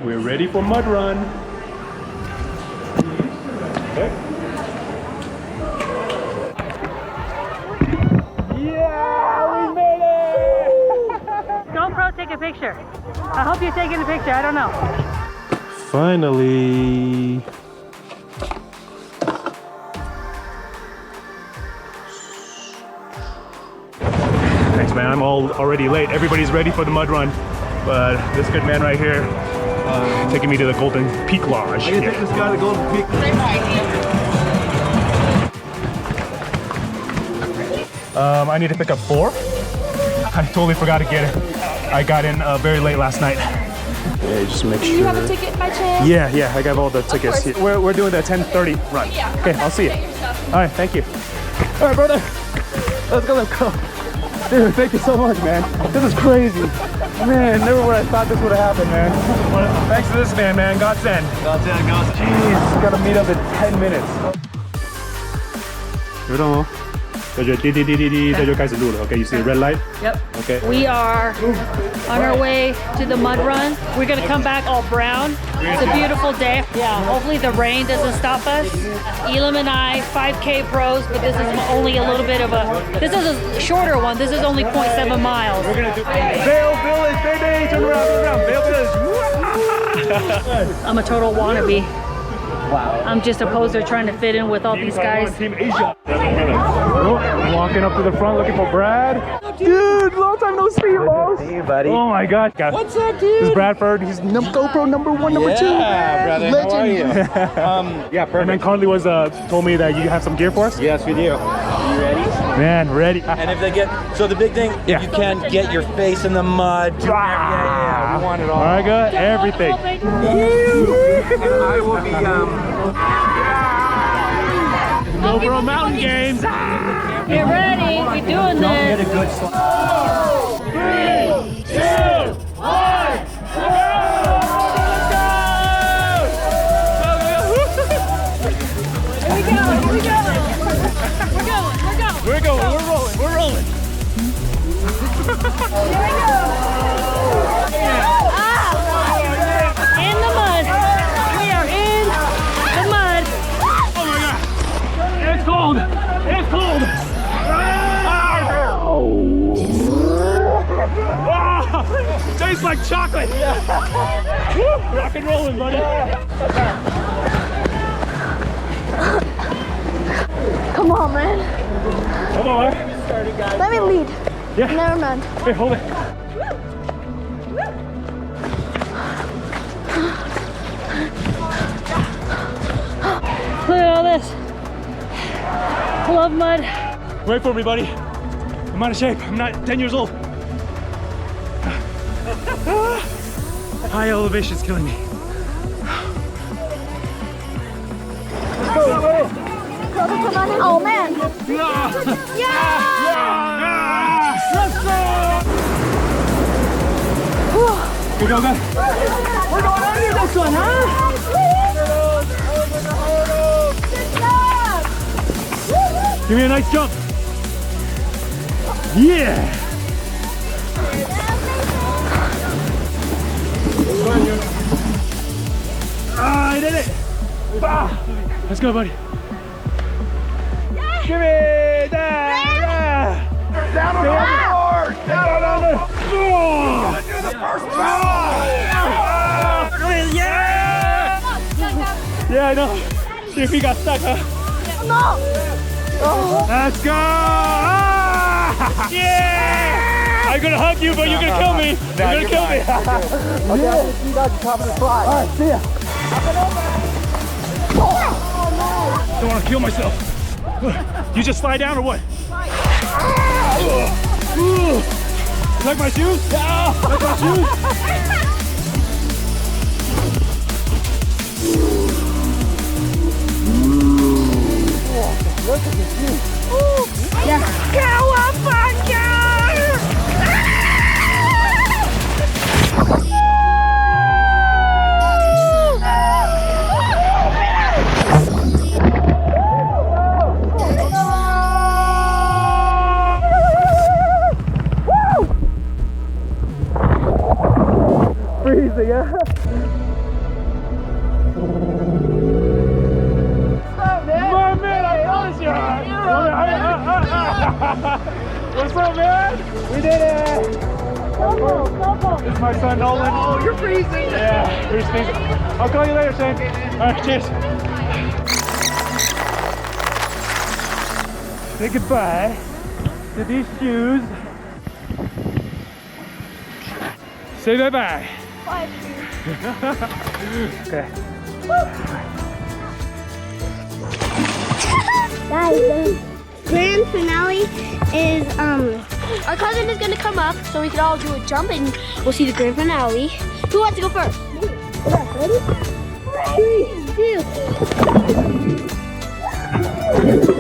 We're ready for mud run. Okay. Yeah, we made it! GoPro, take a picture. I hope you're taking a picture. I don't know. Finally. Thanks, man. I'm already late. Everybody's ready for the mud run, but this good man right here taking me to the Golden Peak Lodge. I can take this guy to Golden Peak. I need to pick up 4. I totally forgot to get it. I got in very late last night. Yeah, just make sure. Do you have a ticket by chance? Yeah, I got all the tickets. Here. We're doing the 10:30 run. Yeah. Okay, I'll see you. All right, thank you. All right, brother. Let's go. Dude, thank you so much, man. This is crazy. Man, never would I thought this would have happened, man. Thanks to this man, godsend. Godsend. Jeez, gotta meet up in 10 minutes. 有动哦，这就滴滴滴滴滴，这就开始录了。Okay, you see the red light? Yep. Okay. We are on our way to the mud run. We're gonna come back all brown. It's a beautiful day. Yeah, hopefully the rain doesn't stop us. Elam and I, 5K pros, but this is only a little bit of this is a shorter one. This is only 0.7 miles. We're gonna do Vale Village, baby! Turn around, Vale Village! I'm a total wannabe. Wow. I'm just a poser trying to fit in with all these guys. Team Asia. Walking up to the front looking for Brad. Dude, long time no see, boss. Hey, buddy. Oh my God. What's up, dude? This is Bradford. He's GoPro number 1, number 2. Yeah, brother. Legend. How are you? Yeah, perfect. And then Carly was told me that you have some gear for us. Yes, we do. You ready? Man, ready. And if they get, so the big thing, Yeah. you can't get your face in the mud. Yeah, we want it all. I got everything. And I will be, GoPro Mountain Games. Get ready. We're doing get this. a good slide. 3, 2, 1, We're rolling. In the mud. We are in the mud. Oh my God. It's cold. Ah, tastes like chocolate. Woo, rock and rolling, buddy. Come on, man. Come on, man. Let me lead. Yeah. Never mind. Hey, hold it. Look at all this. I love mud. Wait for me, buddy. I'm out of shape. I'm not 10 years old. High elevation's killing me. Oh, man. Here we go, guys. We're going under this one, huh? Give me a nice jump. Yeah. I did it. Let's go, buddy. Give me that. Down on the board. Down on the floor. Do the first Yeah. Yeah, I know. See if he got stuck, huh? No. Let's go! Ah! Yeah! I'm gonna hug you, but you're gonna kill me. You're gonna kill me. Okay, you got the top of the slide. All right, see ya. Don't want to kill myself. You just slide down or what? You like my shoes? Like my shoes? Look at this view. What's up, man? We did it. This is my son Nolan. Oh, you're freezing. Yeah, you're freezing. I'll call you later, Shane. All right, cheers. Say goodbye to these shoes. Say bye-bye. Bye. Okay. Guys, the grand finale is our cousin is gonna come up so we can all do a jump and we'll see the grand finale. Who wants to go first? Me. Ready? 3, 2.